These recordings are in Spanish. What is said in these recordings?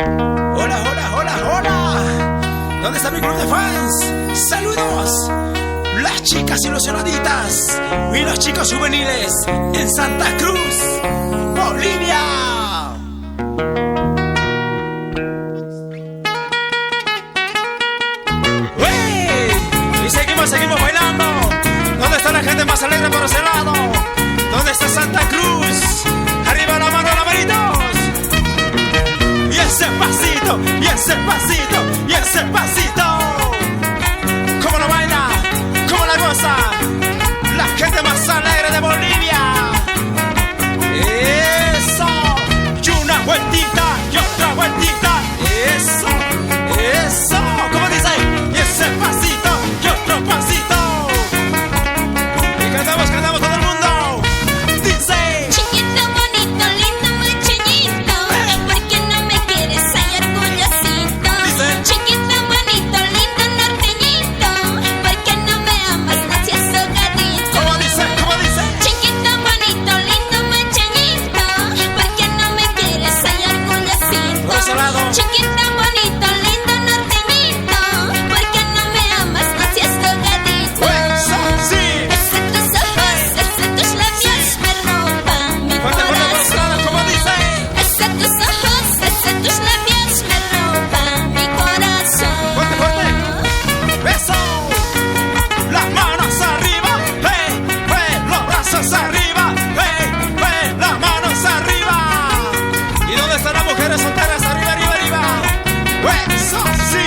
Hola, hola, hola, hola. ¿Dónde está mi club de fans? Saludos. Las chicas ilusionaditas y los chicos juveniles en Santa Cruz, Bolivia. ¡Wey! Y seguimos bailando. ¿Dónde está la gente más alegre por ese lado? ¿Dónde está Santa Cruz? Arriba la mano, la manitos. Y ese pasito, y ese pasito, y ese pasito. ¿Cómo lo baila? ¿Cómo la goza? La gente más alegre de Bolivia. Eso. Y una vueltita y otra vueltita. Eso, eso. ¿Cómo dice? Y ese pasito y otro pasito. Y cantamos todo el mundo. Dice: chiquito, bonito, lindo, muy chiquito. ¿Por qué no me quieres? Ay, orgullosito. Dice: chiquito, bonito, lindo, norteñito. ¿Por qué no me amas? No seas hogadito. ¿Cómo dice? ¿Cómo dice? Chiquito, bonito, lindo, muy chiquito. ¿Por qué no me quieres? Ay, orgullosito. Por ese lado. Chiquito, bonito, lindo, norteñito. ¿Por qué no me amas? No seas hogadito. Eso, sí. Ese tus ojos, ese tus labios me roban mi Fuerte, por ese corazón. lado. ¿Cómo dice? Ese tus ojos, ese tus labios me roban mi corazón. Fuerte. Eso. Las manos arriba. Hey, hey, los brazos arriba. Hey, hey, las manos arriba. ¿Y dónde están las mujeres solteras? Arriba, arriba, arriba. Eso, sí.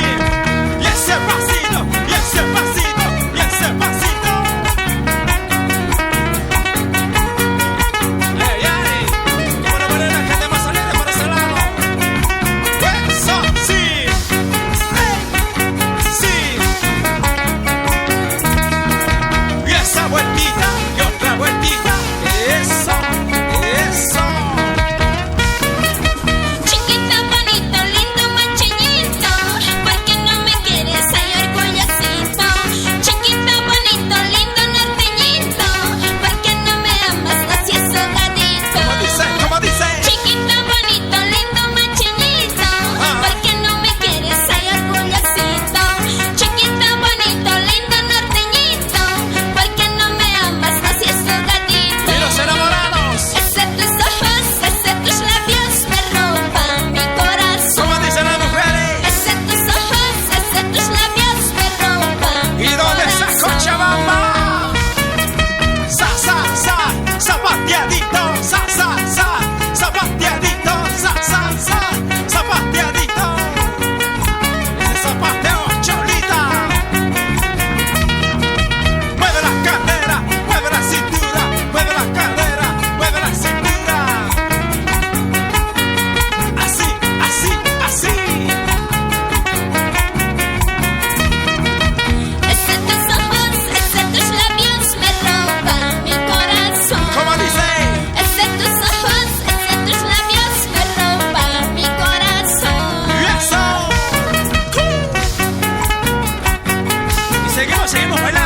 Y ese pasito, y ese pasito, y ese pasito. Ey, ey. ¿Cómo no poner la gente más alegre por ese lado? Eso, sí. Sí. Y esa vueltita y otra vueltita. Eso, eso. Chiquito, bonito, lindo, mancheñito. ¿Por qué no me quieres? Ay, orgullosito. Chiquito, bonito, lindo, norteñito. ¿Por qué no me amas? No seas hogadito. ¿Cómo dice? ¿Cómo dice? Chiquito, bonito, lindo, mancheñito. ¿Por qué no me quieres? Ay, orgullosito. Chiquito, bonito, lindo, norteñito. ¿Por qué no me amas? No seas hogadito. Y los enamorados. Ese tus ojos, ese tus labios me roban mi corazón. ¿Cómo dicen las mujeres? Ese tus ojos, ese tus labios me roban. ¿Y dónde está Cochabamba? Sa, zapateadito, zapateadito, zapateadito. Ese zapateo, cholita. Mueve la cadera, mueve la cintura, mueve la cadera, mueve la cintura. Así, así, así. Ese tus ojos, ese tus labios me roban mi corazón. ¿Cómo dice? Ese tus ojos, ese tus labios me roban mi corazón. Y eso. Y seguimos bailando.